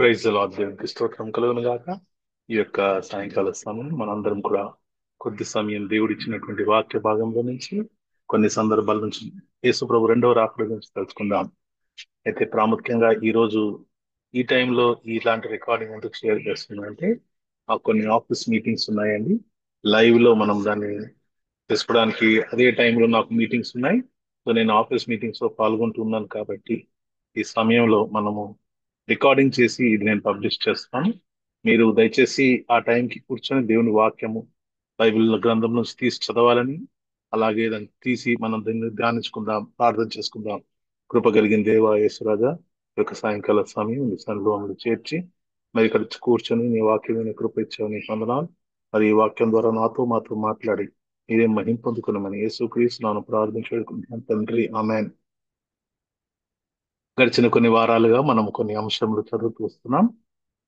Praise the lord. దేవునికి స్తోత్రం కలుగును గాక. ఈ యొక్క సాయంకాల సమయం మనందరం కూడా కొద్ది సమయం దేవుడు ఇచ్చినటువంటి వాక్య భాగంలో నుంచి కొన్ని సందర్భాల నుంచి యేసు ప్రభు రెండవ రాకడ గురించి తెలుసుకుందాం. అయితే ప్రాముఖ్యంగా ఈ రోజు ఈ టైంలో ఇలాంటి రికార్డింగ్ ఎందుకు షేర్ చేస్తున్నానంటే కొన్ని ఆఫీస్ మీటింగ్స్ ఉన్నాయండి. లైవ్ లో మనం దాన్ని తీసుకోవడానికి అదే టైంలో నాకు మీటింగ్స్ ఉన్నాయి. సో నేను ఆఫీస్ మీటింగ్స్ లో పాల్గొంటున్నాను కాబట్టి ఈ సమయంలో మనము రికార్డింగ్ చేసి ఇది నేను పబ్లిష్ చేస్తాను. మీరు దయచేసి ఆ టైంకి కూర్చొని దేవుని వాక్యము బైబిల్ గ్రంథం నుంచి తీసి చదవాలని, అలాగే దాన్ని తీసి మనం దీన్ని ధ్యానించుకుందాం, ప్రార్థన చేసుకుందాం. కృప కలిగిన దేవా యేసురాజా, ఈ యొక్క సాయంకాల సమయం నీ సన్నిధిలో మమ్మల్ని చేర్చి మరి ఇక్కడ కూర్చొని నీ వాక్యం నీ కృప ఇచ్చావు, నీ వందనాలు. మరి ఈ వాక్యం ద్వారా నాతో మాతో మాట్లాడి మీరే మహిం పొందుకున్నామని యేసుక్రీస్తు నామమున ప్రార్థించుకుంటున్నాను తండ్రి, ఆమేన్. గడిచిన కొన్ని వారాలుగా మనం కొన్ని అంశములు చదువుతూ వస్తున్నాం.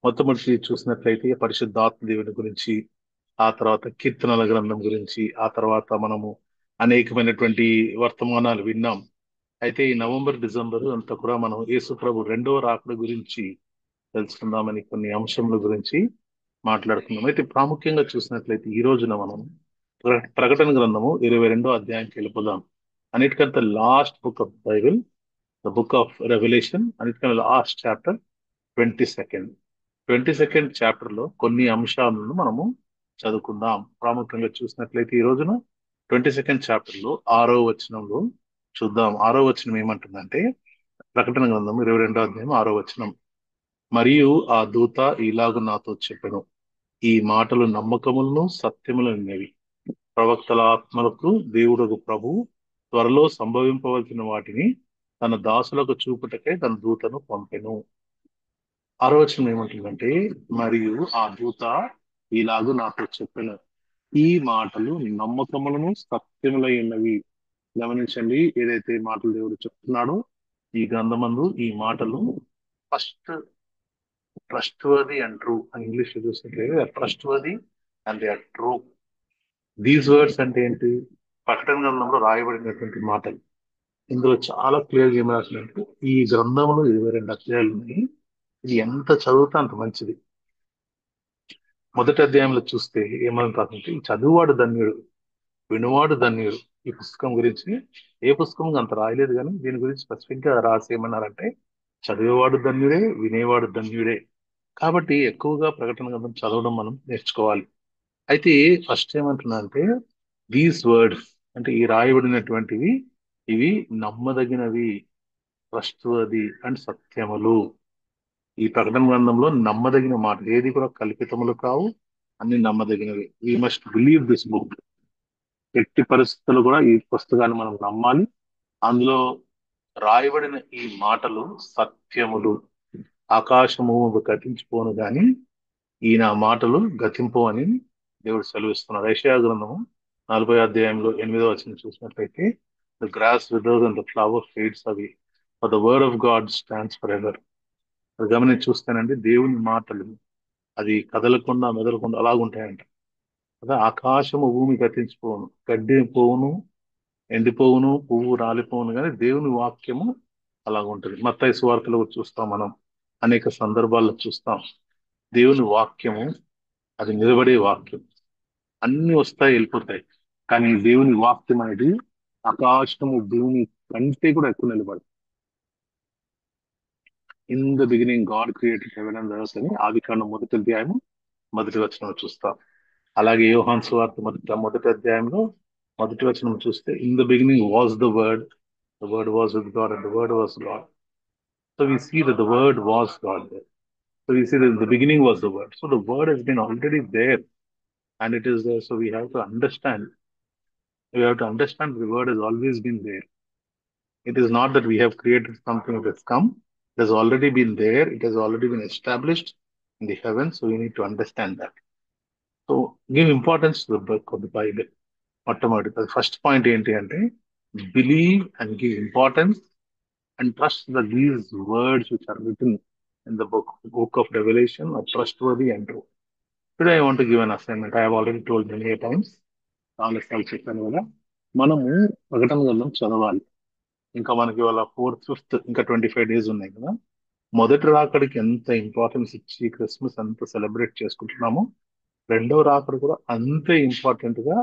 మొట్టమొదటి చూసినట్లయితే పరిశుద్ధాత్మ దేవుని గురించి, ఆ తర్వాత కీర్తనల గ్రంథం గురించి, ఆ తర్వాత మనము అనేకమైనటువంటి వర్తమానాలు విన్నాం. అయితే ఈ నవంబర్ డిసెంబర్ అంతా కూడా మనం యేసు ప్రభు రెండవ రాకడ గురించి తెలుసుకుందామని కొన్ని అంశముల గురించి మాట్లాడుకుందాం. అయితే ప్రాముఖ్యంగా చూసినట్లయితే ఈ రోజున మనం ప్రకటన గ్రంథము 22వ అధ్యాయానికి వెళ్ళిపోదాం. అన్నిటికంటే last book of Bible, the book of Revelation, అన్నిటికంటే last chapter 22nd. 22nd chapter లో కొన్ని అంశాలను మనము చదువుకుందాం. ప్రాముఖ్యంగా చూసినట్లయితే ఈ రోజున 22nd చాప్టర్ లో 6వ వచనంలో చూద్దాం. 6వ వచనం ఏమంటుందంటే, ప్రకటన గ్రంథం 22వ అధ్యాయం 6వ వచనం, మరియు ఆ దూత ఇలాగు నాతో చెప్పెను, ఈ మాటలు నమ్మకములను సత్యములైనవి. ప్రవక్తల ఆత్మలకు దేవుడగు ప్రభు త్వరలో సంభవింపవలసిన వాటిని తన దాసులకు చూపుటకై తన దూతను పంపెను. 6వ వచనం ఏమంటుందంటే, మరియు ఆ దూత ఇలాగు నాతో చెప్పెను, ఈ మాటలు నమ్మకములను సత్యములై ఉన్నవి. గమనించండి, ఏదైతే మాటలు దేవుడు చెప్తున్నాడో ఈ గ్రంథమందు ఈ మాటలు ఫస్ట్ ట్రస్ట్వర్ది అండ్ ట్రూ అని ఇంగ్లీష్ లో చూసినట్లయితే trustworthy and they are true. These words అంటే ఏంటి? ప్రకటన గ్రంథంలో రాయబడినటువంటి మాటలు. ఇందులో చాలా క్లియర్ గా ఏం రాసినట్టు, ఈ గ్రంథంలో 22 అధ్యాయాలు ఉన్నాయి. ఇది ఎంత చదివితే అంత మంచిది. మొదటి అధ్యాయంలో చూస్తే ఏమని రాసింటే, ఈ చదువువాడు ధన్యుడు, వినువాడు ధన్యుడు. ఈ పుస్తకం గురించి ఏ పుస్తకం అంత రాయలేదు, కానీ దీని గురించి స్పెసిఫిక్ గా రాసి ఏమన్నారంటే, చదివేవాడు ధన్యుడే, వినేవాడు ధన్యుడే. కాబట్టి ఎక్కువగా ప్రకటన గ్రంథం చదవడం మనం నేర్చుకోవాలి. అయితే ఫస్ట్ ఏమంటున్నా అంటే, దీస్ వర్డ్స్ అంటే ఈ రాయబడినటువంటివి ఇవి నమ్మదగినవి, ట్రస్ట్వర్ది అండ్ సత్యములు. ఈ ప్రకటన గ్రంథంలో నమ్మదగిన మాట ఏది కూడా కల్పితములు కావు, అన్ని నమ్మదగినవి. We must believe this book. ఎట్టి పరిస్థితుల్లో కూడా ఈ పుస్తకాన్ని మనం నమ్మాలి. అందులో రాయబడిన ఈ మాటలు సత్యములు. ఆకాశము గతించిపోను గాని ఈయన మాటలు గతింపు అని దేవుడు సెలవిస్తున్నాడు. యెషయా గ్రంథము 40వ అధ్యాయంలో 8వ వచనం చూసినట్లయితే, the grass withers and the flower fades అవి, for the word of God stands for ever. అది గమనించి చూస్తానండి, దేవుని మాటలు అది కదలకుండా మెదలకుండా అలాగుంటాయంట కదా. ఆకాశము భూమి గతించిపోవును, గడ్డి పోవును, ఎండిపోవును, పువ్వు రాలిపోవును, కానీ దేవుని వాక్యము అలాగుంటది. మత్తయి సువార్తలో కూడా చూస్తాం మనం, అనేక సందర్భాల్లో చూస్తాం. దేవుని వాక్యము అది నిలబడే వాక్యం. అన్ని వస్తాయి, వెళ్ళిపోతాయి, కానీ దేవుని వాక్యం అనేది ఆకాశము భూమి కంటే కూడా ఎక్కువ నిలబడదు. In the beginning God created heaven and earth అని ఆదికాండం 1వ అధ్యాయము 1వ వచనం చూస్తాం. అలాగే యోహాను సువార్త మొదటి అధ్యాయంలో 1వ వచనం చూస్తే, in the beginning was the word was with God and the word was God. So we see that the word was God there. So we see that in the beginning was the word. So the word has been already there and it is there. So we have to understand. We have to understand the word has always been there. It is not that we have created something that has come. It has already been there. It has already been established in the heavens. So we need to understand that. So give importance to the book of the Bible. Automatically. The first point ఏంటి అంటే, believe and give importance and trust that these words which are written in the book of Revelation are trustworthy and true. Today I want to give an assignment. I have already told many times. చాలాసార్లు చెప్పాను కదా, మనము ప్రకటన గ్రంథం చదవాలి. ఇంకా మనకి వాళ్ళ 4th 5th ఇంకా 25 days ఉన్నాయి కదా. మొదటి రాకడికి ఎంత ఇంపార్టెన్స్ ఇచ్చి క్రిస్మస్ అంత సెలబ్రేట్ చేసుకుంటున్నామో, రెండో రాకడ కూడా అంతే ఇంపార్టెంట్ గా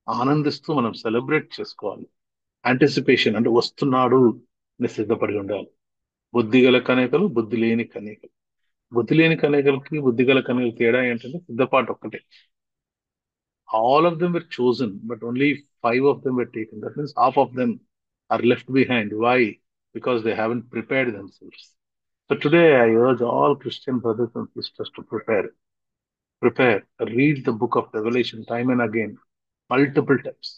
ఆనందిస్తూ మనం సెలబ్రేట్ చేసుకోవాలి. యాంటిసిపేషన్ అంటే వస్తున్నాడు అని సిద్ధపడి ఉండాలి. బుద్ధి గల కన్యకలు, బుద్ధి లేని కన్యకలు. బుద్ధి లేని కన్యకలకి బుద్ధి గల కన్యకలు తేడా ఏంటంటే సిద్ధపాటు ఒక్కటే. All of them were chosen, but only five of them were taken. That means half of them are left behind. Why? Because they haven't prepared themselves. So today I urge all Christian brothers and sisters to prepare. Prepare. Read the book of Revelation time and again, multiple times.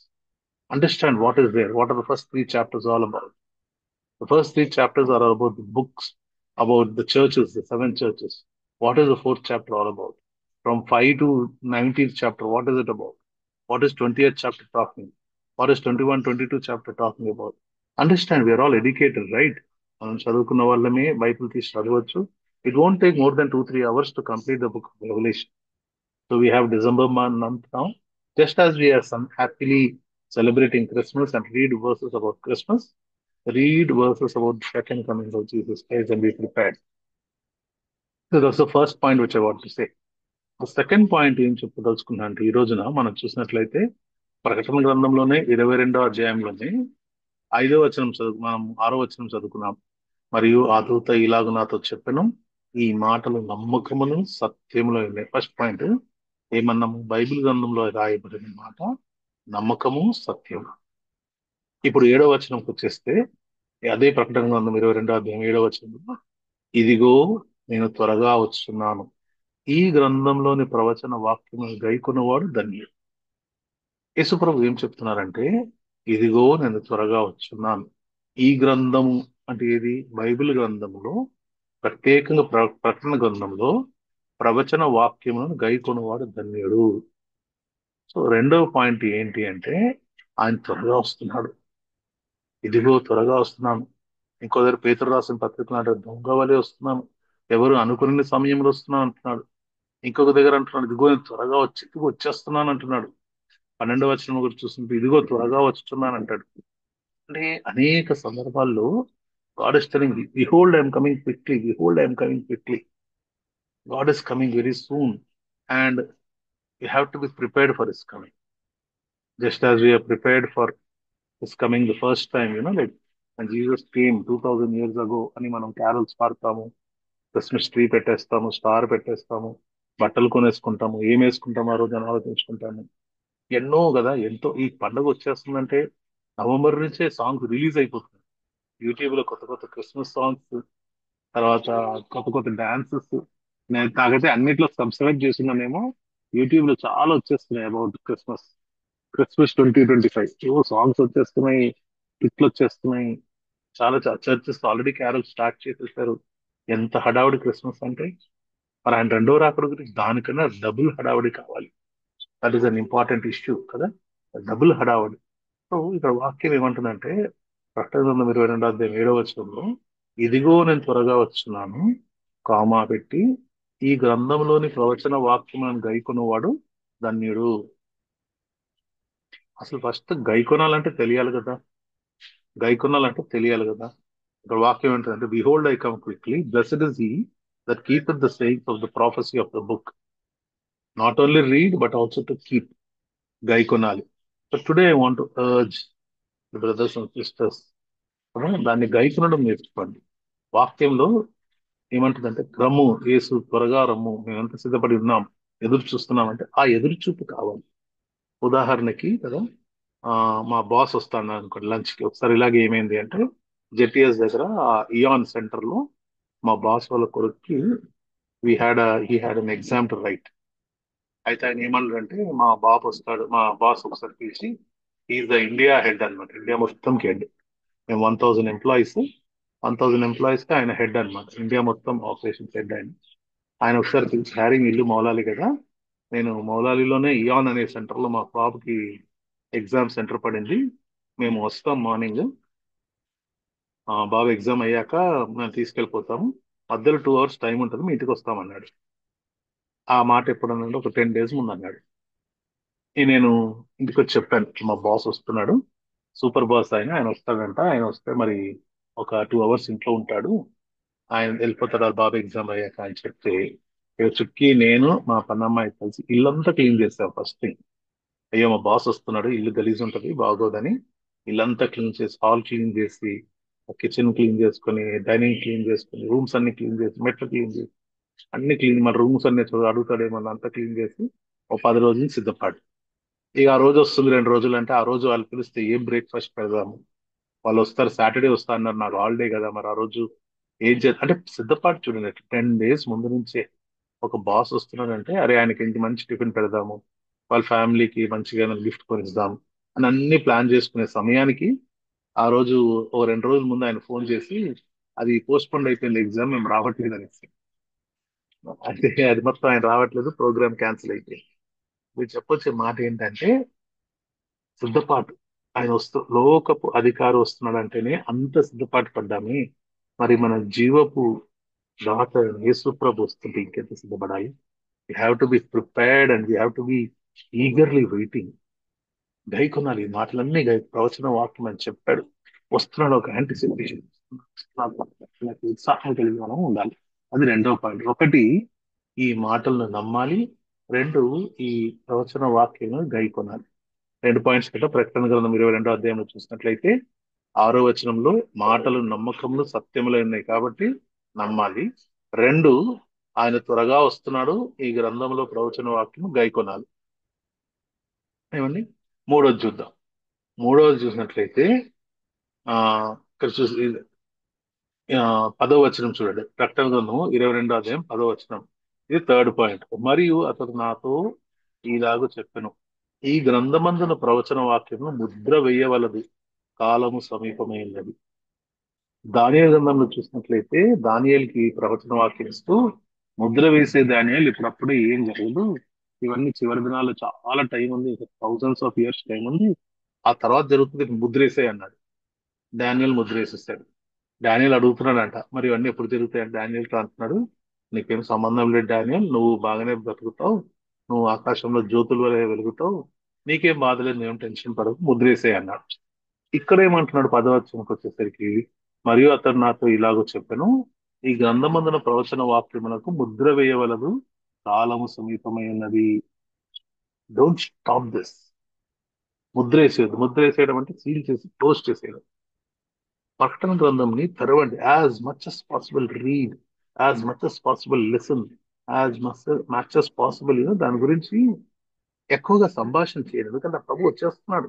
Understand what is there. What are the first three chapters all about? The first three chapters are about the books, about the churches, the seven churches. What is the fourth chapter all about? From 5 to 19th chapter, what is it about? What is 20th chapter talking? What is 21, 22 chapter talking about? Understand, we are all educated, right? మనం చదువుకున్న వాళ్ళమే Bible తీసి చదవచ్చు. It won't take more than 2, 3 hours to complete the book of Revelation. So we have December month now. Just as we are some happily celebrating Christmas and read verses about Christmas, read verses about the second coming of Jesus Christ and be prepared. So that's the first point which I want to say. The second point ఏం చెప్పదలుచుకున్నా అంటే ఈ రోజున మనం చూసినట్లయితే ప్రకటన గ్రంథంలోనే 22వ అధ్యాయంలోనే 5వ వచనం మనం 6వ వచనం చదువుకున్నాం. మరియు ఆ దూత ఇలాగు నాతో చెప్పెను, ఈ మాటలు నమ్మకమును సత్యములో ఉన్నాయి. First point ఏమన్నాము? బైబిల్ గ్రంథంలో రాయబడిన మాట నమ్మకము సత్యం. ఇప్పుడు 7వ వచనంకి వచ్చేస్తే అదే ప్రకటన గ్రంథం 22వ అధ్యాయం 7వ వచనంలో, ఇదిగో నేను త్వరగా వస్తున్నాను, ఈ గ్రంథంలోని ప్రవచన వాక్యమును గైకొన్నవాడు ధన్యుడు. యేసుప్రభు ఏం చెప్తున్నారంటే, ఇదిగో నేను త్వరగా వచ్చున్నాను. ఈ గ్రంథము అంటే ఏది? బైబిల్ గ్రంథములో, ప్రత్యేకంగా ప్రకటన గ్రంథంలో ప్రవచన వాక్యములను గైకొన్నవాడు ధన్యుడు. సో రెండవ పాయింట్ ఏంటి అంటే, ఆయన త్వరగా వస్తున్నాడు. ఇదిగో త్వరగా వస్తున్నాను. ఇంకో దగ్గర పేతురు రాసిన పత్రికలు అంటే దొంగ వలె వస్తున్నాను, ఎవరు అనుకునే సమయంలో వస్తున్నాను అంటున్నాడు. ఇంకొక దగ్గర అంటున్నాడు, ఇదిగో నేను త్వరగా ఇదిగో వచ్చేస్తున్నాను అంటున్నాడు. 12వ వచనం గురించి చూస్తుంటే ఇదిగో త్వరగా వచ్చుతున్నాను అంటాడు. అంటే అనేక సందర్భాల్లో God is telling, behold I'm coming quickly, behold I'm coming quickly, God is coming very soon, and you have to be prepared for his coming. Just as we're prepared for his coming the first time, like and Jesus came 2000 years ago అని మనం carols పాడతాము, Christmas tree పెట్టేస్తాము, star పెట్టేస్తాము, బట్టలు కొనేసుకుంటాము, ఏం వేసుకుంటాము ఆ రోజు అని ఆలోచించుకుంటాము. ఎన్నో కదా, ఎంతో. ఈ పండుగ వచ్చేస్తుందంటే నవంబర్ నుంచే సాంగ్స్ రిలీజ్ అయిపోతుంది. యూట్యూబ్ లో కొత్త కొత్త క్రిస్మస్ సాంగ్స్, తర్వాత కొత్త కొత్త డాన్సెస్. నేను నాకైతే అన్నిట్లో సబ్స్క్రైబ్ చేస్తున్నానేమో, యూట్యూబ్ లో చాలా వచ్చేస్తున్నాయి అబౌట్ క్రిస్మస్. క్రిస్మస్ 2025 ఏవో సాంగ్స్ వచ్చేస్తున్నాయి, హిట్లు వచ్చేస్తున్నాయి. చాలా చర్చెస్ ఆల్రెడీ క్యారల్ స్టార్ట్ చేసేసారు. ఎంత హడావుడి క్రిస్మస్ అంటే! మరి ఆయన రెండో రాకడ గురించి దానికన్నా డబుల్ హడావుడి కావాలి. That is an important issue కదా, డబుల్ హడావుడి. సో ఇక్కడ వాక్యం ఏమంటుందంటే, ప్రకటన గ్రంథం 22వ అధ్యాయం 7వ వచనంలో, ఇదిగో నేను త్వరగా వచ్చున్నాను, కామా పెట్టి ఈ గ్రంథంలోని ప్రవచన వాక్యములను గైకొనువాడు ధన్యుడు. అసలు ఫస్ట్ గైకొనాలంటే తెలియాలి కదా, గైకొనాలంటే తెలియాలి కదా. ఇక్కడ వాక్యం ఏంటంటే, behold I come quickly, blessed is he that keepeth the sayings of the prophecy of the book. Not only read but also to keep, గైకొనాలి. So today I want to urge brothers and sisters, దాన్ని గైకొనడం నేర్చుకోండి. వాక్యంలో ఏమంటుందంటే, రమ్ము యేసు త్వరగా రమ్ము, మేమంతా సిద్ధపడి ఉన్నాం, ఎదురు చూస్తున్నామంటే ఆ ఎదురు చూపు కావాలి. ఉదాహరణకి కదా, ఆ మా బాస్ వస్తాను అనుకోండి లంచ్ కి. ఒకసారి ఇలాగే ఏమైంది అంటే, జెటిఎస్ దగ్గర ఇయాన్ సెంటర్ లో మా బాస్ వాళ్ళ కొడుక్కి he had an exam to right. అయితే ఆయన ఏమన్నాడంటే, మా బాబు వస్తాడు, మా బాస్ ఒకసారి పిలిచి, ఈజ్ ద ఇండియా హెడ్ అన్నమాట, ఇండియా మొత్తంకి హెడ్. మేము 1000 ఎంప్లాయీస్, 1000 ఎంప్లాయీస్ కి ఆయన హెడ్ అన్నమాట, ఇండియా మొత్తం ఆపరేషన్స్ హెడ్ ఆయన. ఆయన ఒకసారి పిలిచి, హ్యారీ మీ ఇల్లు మౌలాలి కదా, నేను మౌలాలిలోనే ఇయాన్ అనే సెంటర్ లో మా బాబుకి ఎగ్జామ్ సెంటర్ పడింది, మేము వస్తాం మార్నింగ్, బాబు ఎగ్జామ్ అయ్యాక మేము తీసుకెళ్ళిపోతాము, మధ్యలో 2 hours టైం ఉంటుంది, మీ ఇంటికి వస్తామన్నాడు. ఆ మాట ఎప్పుడన్నాడు? ఒక 10 days ముందు అన్నాడు. నేను ఇంటికి వచ్చి చెప్పాను, మా బాస్ వస్తున్నాడు, సూపర్ బాస్ ఆయన, ఆయన వస్తాడంట, ఆయన వస్తే మరి ఒక 2 hours ఇంట్లో ఉంటాడు, ఆయన వెళ్ళిపోతాడు వాళ్ళ బాబు ఎగ్జామ్ అయ్యాక అని చెప్తే ఇక చుక్కి నేను మా పన్నమ్మాయి కలిసి ఇల్లంతా క్లీన్ చేస్తాం ఫస్ట్ థింగ్. అయ్యో మా బాస్ వస్తున్నాడు, ఇల్లు గలీజ్ ఉంటది బాగోదని ఇల్లంతా క్లీన్ చేసి హాల్ క్లీన్ చేసి కిచెన్ క్లీన్ చేసుకొని డైనింగ్ క్లీన్ చేసుకొని రూమ్స్ అన్ని క్లీన్ చేసి మెట్లు క్లీన్ చేసి అన్ని క్లీన్ మన రూమ్స్ అన్ని అడుగుతాడేమో అంతా క్లీన్ చేసి ఒక 10 రోజులు సిద్ధపడి ఇక ఆ రోజు వస్తుంది 2 రోజులు అంటే ఆ రోజు వాళ్ళు పిలిస్తే ఏం బ్రేక్ఫాస్ట్ పెడదాము. వాళ్ళు వస్తారు సాటర్డే వస్తా అన్నారు నాకు హాలిడే కదా మరి ఆ రోజు ఏం చే అంటే సిద్ధపాటు చూడండి 10 డేస్ ముందు నుంచే ఒక బాస్ వస్తున్నాడంటే అరే ఆయనకి ఇంటి మంచి టిఫిన్ పెడదాము, వాళ్ళ ఫ్యామిలీకి మంచిగా గిఫ్ట్ కొనిద్దాం అని అన్ని ప్లాన్ చేసుకునే సమయానికి ఆ రోజు ఓ 2 రోజుల ముందు ఆయన ఫోన్ చేసి అది పోస్ట్ పోన్ అయిపోయింది ఎగ్జామ్ మేము రావట్లేదు అనేసి. అంటే అది మొత్తం ఆయన రావట్లేదు ప్రోగ్రామ్ క్యాన్సిల్ అయిపోయింది. మీరు చెప్పొచ్చే మాట ఏంటంటే సిద్ధపాటు. ఆయన లోకపు అధికారి వస్తున్నాడు అంటేనే అంత సిద్ధపాటు పడ్డామే. మరి మన జీవపు రాత యేసు ప్రభు వస్తుంటే ఇంకెంత సిద్ధపడాలి. We have to be prepared and we have to be eagerly waiting. గైకొనాలి ఈ మాటలన్నీ ప్రవచన వాక్యం అని చెప్పాడు. వస్తున్నాడు ఒక యాంటిసిపేషన్, నాకు ఉత్సాహం కలిగి మనం ఉండాలి. అది రెండవ పాయింట్. ఒకటి ఈ మాటలను నమ్మాలి, రెండు ఈ ప్రవచన వాక్యం గైకొనాలి. 2 పాయింట్స్ కదా. ప్రకటన గ్రంథం 22వ అధ్యాయంలో చూసినట్లయితే 6వ వచనంలో మాటలు నమ్మకములు సత్యములై ఉన్నాయి కాబట్టి నమ్మాలి. రెండు, ఆయన త్వరగా వస్తున్నాడు, ఈ గ్రంథంలో ప్రవచన వాక్యం గైకొనాలి. ఏమండి? మూడోది చూద్దాం. మూడోది చూసినట్లయితే ఆ ఇక్కడ చూసి 10వ వచనం చూడండి. ప్రకటన గ్రంథము 22వ అధ్యాయం 10వ వచనం. ఇది థర్డ్ పాయింట్. మరియు అతడు నాతో ఇలాగ చెప్పెను, ఈ గ్రంథమందున ప్రవచన వాక్యము ముద్ర వేయవలదు, కాలము సమీపమైనది. దానియేలు గ్రంథంలో చూసినట్లయితే దానియేలుకి ప్రవచన వాక్యం ఇస్తూ ముద్ర వేసే దానియేలు ఇప్పుడప్పుడు ఏం జరగదు, ఇవన్నీ చివరి దినాల్లో చాలా టైం ఉంది, థౌజండ్స్ ఆఫ్ ఇయర్స్ టైం ఉంది, ఆ తర్వాత జరుగుతుంది, ముద్రేసే అన్నాడు. డానియల్ ముద్రేసేస్తాడు. డానియల్ అడుగుతున్నాడంట మరి ఇవన్నీ ఎప్పుడు జరుగుతాయి డానియల్ అంటున్నాడు, నీకేం సంబంధం లేదు డానియల్, నువ్వు బాగానే బ్రతుకుతావు, నువ్వు ఆకాశంలో జ్యోతుల వలె వెలుగుతావు, నీకేం బాధ లేదు, నువ్వేం టెన్షన్ పడకు, ముద్రేసే అన్నాడు. ఇక్కడ ఏమంటున్నాడు 10వ వచనంకి వచ్చేసరికి, మరియు అతడు నాతో ఇలాగో చెప్పాను, ఈ గ్రంథమందున ప్రవచన వాక్యములకు ముద్ర వేయవలదు, కాలము సమీపమై ఉన్నది. Don't stop this. ముద్ర వేసేది, ముద్ర వేసేయడం అంటే సీల్ చేసి క్లోజ్ చేసేయడం. ప్రకటన గ్రంథంని తెరవండి. As much as possible read, as much as possible listen, as much as possible దాని గురించి ఎక్కువగా సంభాషణ చేయండి. ఎందుకంటే ఆ ప్రభు వచ్చేస్తున్నాడు.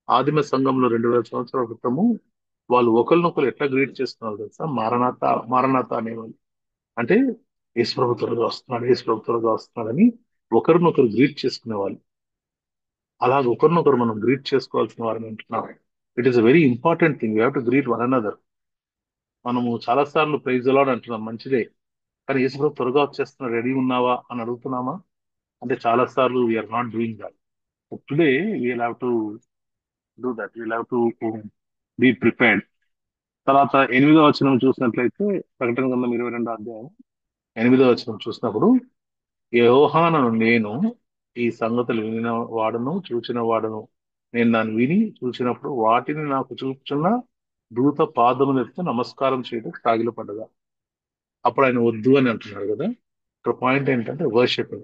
ఆదిమ సంఘంలో 2000 సంవత్సరాల క్రితము వాళ్ళు ఒకరినొకరు ఎట్లా గ్రీట్ చేస్తున్నారు తెలుసా? మారనాథ మారనాథ అనేవాళ్ళు. అంటే యేసు ప్రభు త్వరగా వస్తున్నాడు, యేసు ప్రభు త్వరగా వస్తున్నాడని ఒకరినొకరు గ్రీట్ చేసుకునేవాళ్ళు. అలాగే ఒకరినొకరు మనం గ్రీట్ చేసుకోవాల్సిన వారిని అంటున్నాం. It is a very important thing. You have to greet one another. మనము చాలా సార్లు ప్రైజ్ అలాడ్ అంటున్నాం, మంచిదే, కానీ యేసు ప్రభు త్వరగా వచ్చేస్తున్నా రెడీ ఉన్నావా అని అడుగుతున్నామా అంటే చాలా సార్లు we're not doing that. Today we'll have to do that. We'll have to be prepared. తర్వాత 8వ వచనం చూసినట్లయితే ప్రకటన గ్రంథం 22వ అధ్యాయం 8వ వచనం చూసినప్పుడు, యోహానను నేను ఈ సంగతులు వినిన వాడును చూచిన వాడును, నేను దాన్ని విని చూసినప్పుడు వాటిని నాకు చూపుచున్న దూత పాదములు ఎత్తి నమస్కారం చేయడం సాగిలపడ్డదా. అప్పుడు ఆయన వద్దు అని అంటున్నాడు కదా. ఇక్కడ పాయింట్ ఏంటంటే worship.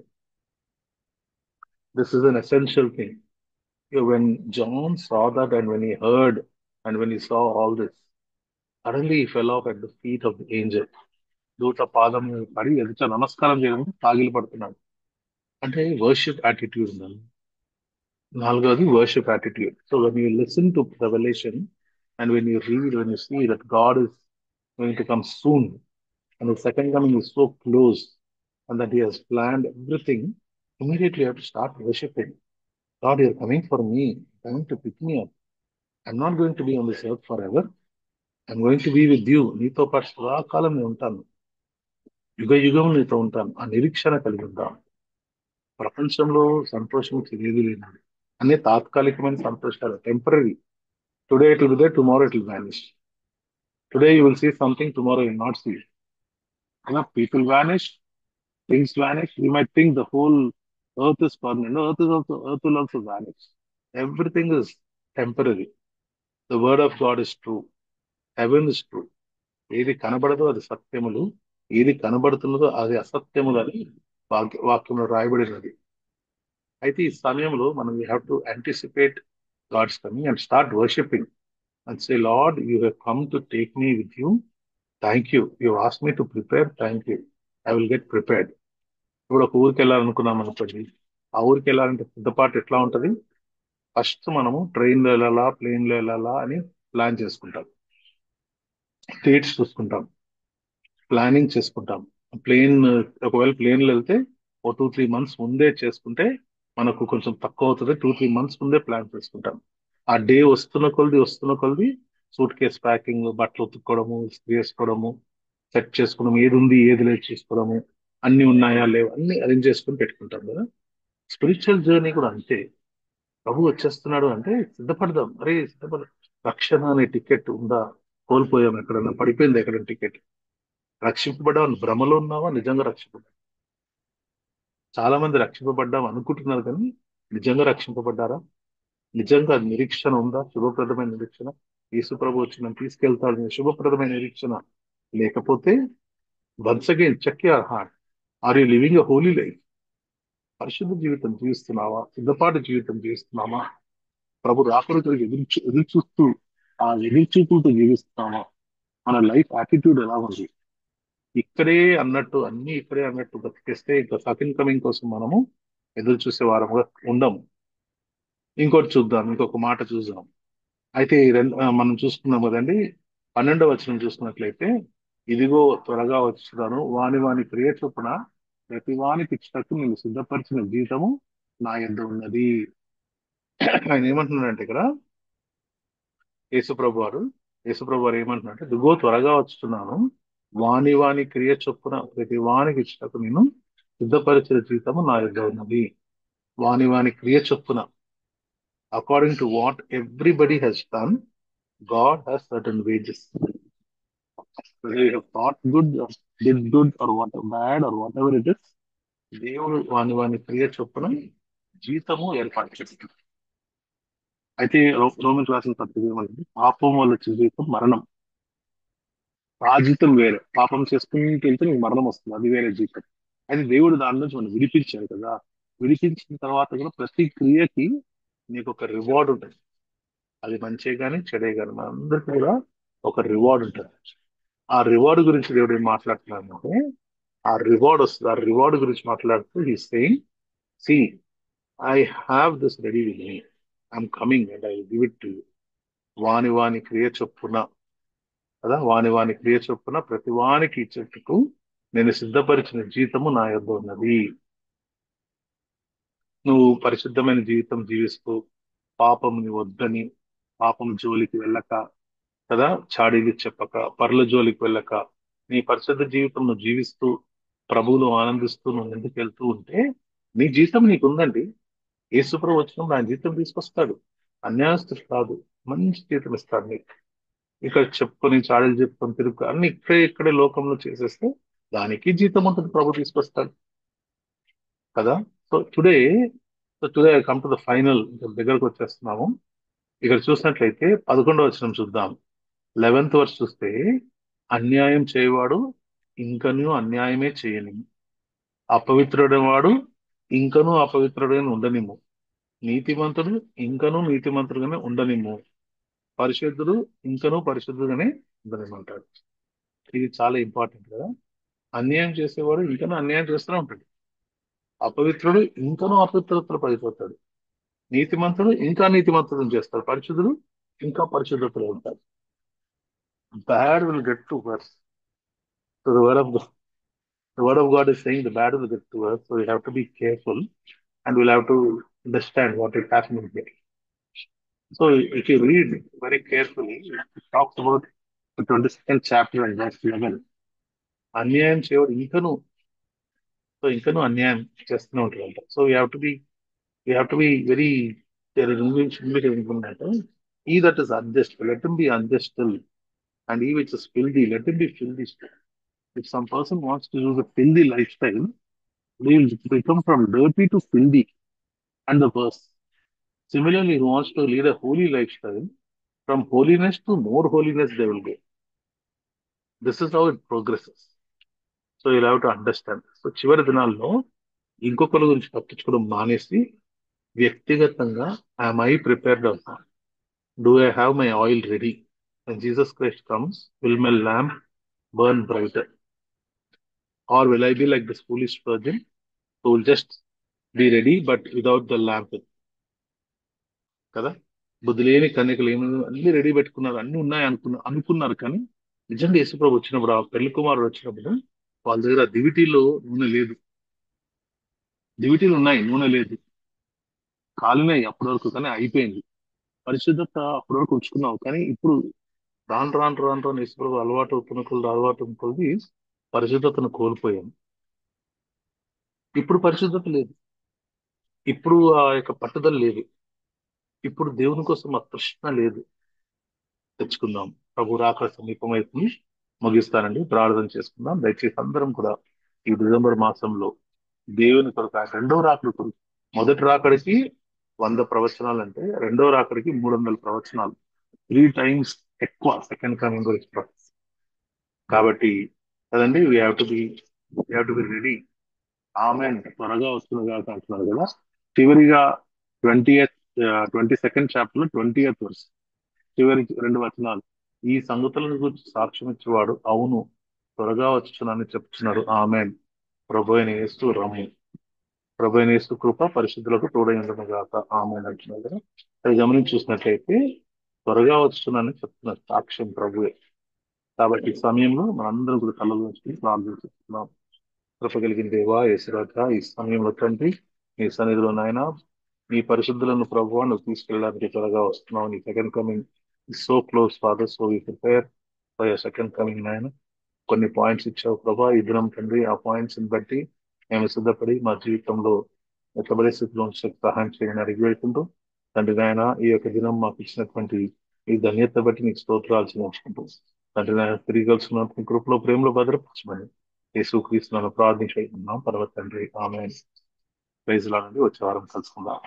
This is an essential thing. When John saw that and when he heard and when he saw all this, suddenly he fell off at the feet of the angel. దూత పాదం మీద పడి ఎదుట నమస్కారం చేయడానికి తాగిలి పడుతున్నాడు. అంటే వర్షిప్ యాటిట్యూడ్ ఉండాలి. నాలుగవది worship attitude. So when you listen to revolution and when you read, when you see that God is going to come soon and the second coming is so close and that he has planned everything, immediately you have to start worshiping. God, you're coming for me, you're coming to pick me up. I'm not going to be on this earth forever. I'm going to be with you. నీతో పాటు సదాకాలం నేను ఉంటాను, యుగ యుగం నీతో ఉంటాను. ఆ నిరీక్షణ కలిగి ఉంటాం. ప్రపంచంలో సంతోషం తెలియదు లేదు, అన్ని తాత్కాలికమైన సంతోషాలు, temporary. Today it will be there, tomorrow it will vanish. Today you will see something, tomorrow you not see. People vanish, things vanish. We might think the whole earth is permanent. No, earth will also vanish. Everything is temporary. The word of God is true. Heaven is true. ఏది కనబడదో అది సత్యములు, ఏది కనబడుతున్నదో అది అసత్యములు అని వాక్యంలో రాయబడినది. అయితే ఈ సమయంలో మనం we have to anticipate God's coming and start worshipping and say lord you have come to take me with you. Thank you, you ask me to prepare, thank you, I will get prepared. ఇప్పుడు ఒక ఊరికి వెళ్ళాలనుకున్నాం అనుకోండి, ఆ ఊరికి వెళ్ళాలంటే సిద్ధపాటు ఎట్లా ఉంటది? ఫస్ట్ మనము ట్రైన్లో వెళ్ళాలా, ప్లేన్లో వెళ్ళాలా అని ప్లాన్ చేసుకుంటాం, డేట్స్ చూసుకుంటాం, ప్లానింగ్ చేసుకుంటాం. ప్లేన్, ఒకవేళ ప్లేన్లో వెళ్తే ఓ 2-3 మంత్స్ ముందే చేసుకుంటే మనకు కొంచెం తక్కువ అవుతుంది. 2-3 మంత్స్ ముందే ప్లాన్ చేసుకుంటాం. ఆ డే వస్తున్న కొలది సూట్ కేస్ ప్యాకింగ్, బట్టలు ఉతుక్కోవడము, ఇస్త్రీ వేసుకోవడము, సెట్ చేసుకోవడం, ఏది ఉంది ఏది లేదు చూసుకోవడము, అన్ని ఉన్నాయా లేవు అన్ని అరేంజ్ చేసుకుని పెట్టుకుంటాం కదా. స్పిరిచువల్ జర్నీ కూడా అంతే. ప్రభు వచ్చేస్తున్నాడు అంటే సిద్ధపడదాం. అరే సిద్ధపడ, రక్షణ అనే టికెట్ ఉందా? కోల్పోయాం, ఎక్కడన్నా పడిపోయింది ఎక్కడ టికెట్? రక్షింపబడ్డామని భ్రమలో ఉన్నావా? నిజంగా రక్షింపబడ్డా? చాలా మంది రక్షింపబడ్డాం అనుకుంటున్నారు కానీ నిజంగా రక్షింపబడ్డారా? నిజంగా నిరీక్షణ ఉందా? శుభప్రదమైన నిరీక్షణ, యేసు ప్రభు వచ్చి నన్ను తీసుకెళ్తాడు అనే శుభప్రదమైన నిరీక్షణ లేకపోతే, once again check your heart. Are you living a holy life? పరిశుద్ధ జీవితం జీవిస్తున్నావా? సిద్ధపాటు జీవితం జీవిస్తున్నామా? ప్రభు రాకడకు ఎదురు చూస్తూ ఆ ఎదురు చూపులతో జీవిస్తున్నామా? మన లైఫ్ యాటిట్యూడ్ ఎలా ఉంది? ఇక్కడే అన్నట్టు, అన్ని ఇక్కడే అన్నట్టు బతికేస్తే ఇంకా సెకండ్ కమింగ్ కోసం మనము ఎదురు చూసే వారముగా ఉండము. ఇంకోటి చూద్దాం, ఇంకొక మాట చూద్దాం. అయితే మనం చూసుకున్నాం కదండి. 12వ వచనం చూసుకున్నట్లయితే, ఇదిగో త్వరగా వచ్చున్నాను, వాని వాని క్రియ చొప్పున ప్రతి వానికి ఇచ్చటకు నేను సిద్ధపరిచిన జీతము నా యొద్ద ఉన్నది. ఆయన ఏమంటున్నాడంటే ఇక్కడ, యేసుప్రభు వారు యేసుప్రభు వారు ఏమంటున్నారంటే, ఇదిగో త్వరగా వచ్చుతున్నాను, వాని వాని క్రియ చొప్పున ప్రతి వానికి ఇచ్చటకు నేను సిద్ధపరిచిన జీతము నా యొద్ద ఉన్నది. వాని వాని క్రియ చొప్పున, according to what everybody has done, God has certain wages. Whether you have thought good or did good or what bad or whatever it is, దేవుడు వాని వాని క్రియ చొప్పున జీతము ఏర్పాటు చేస్తాడు. అయితే రోమిలకు రాసిన పత్రిక ఏమంటే, పాపం వల్ల వచ్చే జీతం మరణం. ఆ జీతం వేరే. పాపం చేసుకుంటూ వెళ్తే నీకు మరణం వస్తుంది, అది వేరే జీతం. అయితే దేవుడు దాని నుంచి మనం విడిపించాడు కదా. విడిపించిన తర్వాత కూడా ప్రతి క్రియకి నీకు ఒక రివార్డ్ ఉంటుంది. అది మంచే గాని చెడే గాని మనందరికీ కూడా ఒక రివార్డ్ ఉంటుంది. ఆ రివార్డ్ గురించి దేవుడు ఏం మాట్లాడుతున్నాడంటే, ఆ రివార్డ్ వస్తుంది. ఆ రివార్డ్ గురించి మాట్లాడుతూ he saying, see, I have this ready with me, I'm coming and I give it to you. వాని వాని క్రియ చొప్పున, కదా, వాని వాని క్రియ చొప్పున ప్రతి వానికి ఇచ్చేటకు నేను సిద్ధపరిచిన జీతము నా యొద్ద ఉన్నది. నువ్వు పరిశుద్ధమైన జీవితం జీవిస్తూ పాపముని వద్దని, పాపం జోలికి వెళ్ళక, కదా, చాడీలు చెప్పక, పరుల జోలికి వెళ్ళక, నీ పరిశుద్ధ జీవితం నువ్వు జీవిస్తూ ప్రభువులో ఆనందిస్తూ నువ్వు ముందుకు వెళ్తూ ఉంటే నీ జీతం నీకు ఉందండి. యేసుప్రభు వచ్చినప్పుడు ఆయన జీతం తీసుకొస్తాడు. అన్యాయస్తుడు కాదు, మంచి జీతం ఇస్తాడు నీకు. ఇక్కడ చెప్పుకొని చాడీలు చెప్పుకొని తిరుగు అన్ని ఇక్కడే లోకంలో చేసేస్తే దానికి జీతం ఉంటుంది, ప్రభు తీసుకొస్తాడు కదా. So today so today I come to the final, దగ్గరకు వచ్చేస్తున్నాము. ఇక్కడ చూసినట్లయితే 11వ వచనం చూద్దాం. 11th వర్స్ చూస్తే, అన్యాయం చేయవాడు ఇంకనూ అన్యాయమే చేయని, అపవిత్రుడైన వాడు ఇంకనూ అపవిత్రుడైన ఉండనిమ్ము, నీతిమంతుడు ఇంకనూ నీతిమంతుడుగానే ఉండనిమ్ము, పరిశుద్ధుడు ఇంకనూ పరిశుద్ధుడుగానే ఉండనిమ్మంటాడు. ఇది చాలా ఇంపార్టెంట్ కదా. అన్యాయం చేసేవాడు ఇంకనూ అన్యాయం చేస్తూనే ఉంటాడు. అపవిత్రుడు ఇంకనూ అపవిత్రతలు పడిపోతాడు. నీతిమంతుడు ఇంకా నీతిమంతుడు చేస్తాడు. పరిశుద్ధుడు ఇంకా పరిశుద్ధతలో ఉంటాడు. Bad will get to worse. So the word of God is saying the bad will get to us, so we have to be careful and we'll have to understand what is happening here. So if you read very carefully, it talks about the 22nd chapter and verse 11. అన్యాయం చేయడు ఇంకను, so ఇంకను అన్యాయం చేస్తూనే ఉంటారంట. So we have to be very, English ఏంటంటే, he that is adjust let him be adjust still, and he which is filthy let him be filthy still. If some person wants to use a filthy lifestyle, they will become from dirty to filthy and the worse. Similarly, who wants to lead a holy lifestyle, from holiness to more holiness they will go. This is how it progresses. So you have to understand. So చివరి దినాల్లో ఇంకొకరి గురించి పట్టించుకోవడం మానేసి వ్యక్తిగతంగా I'm I prepared అవుతాను. Do I have my oil ready? When Jesus Christ comes, will my lamp burn brighter? Or will I be like this foolish virgin who will just be ready but without the lamp? కదా, బుద్ధి లేని కన్యకలు ఏమి అన్ని ready పెట్టుకున్నారు, అన్ని ఉన్నాయి అనుకున్నారు. కానీ నిజంగా యేసుప్రభు వచ్చినప్పుడు, ఆ పెళ్లి కుమారుడు వచ్చినప్పుడు వాళ్ళ దగ్గర దివిటీలో నూనె లేదు. దివిటీలు ఉన్నాయి, నూనె లేదు. కాలినాయి అప్పటి వరకు, కానీ అయిపోయింది. పరిశుద్ధత అప్పటి వరకు ఉంచుకున్నావు, కానీ ఇప్పుడు రాను రాను రాను రాను యేసుప్రభు అలవాటు పునకులు అలవాటు కొద్ది పరిశుద్ధతను కోల్పోయాం. ఇప్పుడు పరిశుద్ధత లేదు, ఇప్పుడు ఆ యొక్క పట్టుదల లేదు, ఇప్పుడు దేవుని కోసం ఆ తృష్ణ లేదు. తెచ్చుకుందాం. ప్రభు రాకడ సమీపమైతుంది. ముగిస్తానండి, ప్రార్థన చేసుకుందాం. దయచేసి అందరం కూడా ఈ డిసెంబర్ మాసంలో దేవుని కొరకు, ఆయన రెండవ రాకడ కొరకు, మొదటి రాకడికి 100 ప్రవచనాలు అంటే రెండవ రాకడికి 300 ప్రవచనాలు, 3 టైమ్స్ ఎక్కువ సెకండ్ కమింగ్ గురించి కాబట్టి కదండి, we have to be ready. ఆమె త్వరగా వస్తుంది కాక అంటున్నారు కదా. చివరిగా 20th 22nd chapter 20th verse, చివరి 2 వచనాలు, ఈ సంగతులను గురించి సాక్ష్యం ఇచ్చేవాడు అవును త్వరగా వచ్చునని చెప్తున్నాడు. ఆమెన్. ప్రభు అయిన యేసు రమ్ము. ప్రభు అయిన యేసు కృప పరిశుద్ధులకు తోడై ఉండను గాక. ఆమెన్ అంటున్నారు కదా. అది గమనించి చూసినట్లయితే త్వరగా వచ్చునని చెప్తున్నారు, సాక్ష్యం ప్రభువే. కాబట్టి ఈ సమయంలో మనందరం కూడా కళ్ళ నుంచి ప్రార్థన చేస్తున్నాం. కృప కలిగిన దేవా యేసురాజా, ఈ సమయంలో తండ్రి నీ సన్నిధిలో నాయన నీ పరిశుద్ధులను ప్రభువా నువ్వు తీసుకెళ్ళడానికి త్వరగా వస్తున్నావు. నీ second coming so close father. So we prepare for your second coming నాయన. కొన్ని పాయింట్స్ ఇచ్చావు ప్రభా ఈ దినం తండ్రి. ఆ పాయింట్స్ ని బట్టి మేము సిద్ధపడి మా జీవితంలో ఎక్కబడే స్థితిలో ఉంచడానికి సహాయం చేయని అడిగి వెళ్తుంటూ తండ్రి నాయన, ఈ యొక్క దినం మాకు ఇచ్చినటువంటి ఈ ధన్యత బట్టి నీకు స్తోత్రాలు చెల్లించుకుంటూ తండ్రి నాయన, తిరిగి కలుసుకున్న కృపలో ప్రేమలో భద్రపరచమని యేసుక్రీస్తునామమున ప్రార్థించుకుంటున్నాం పరమ తండ్రి. ఆమేన్. ప్రైజ్ లార్డ్ అండి. వచ్చే వారం కలుసుకుందాం.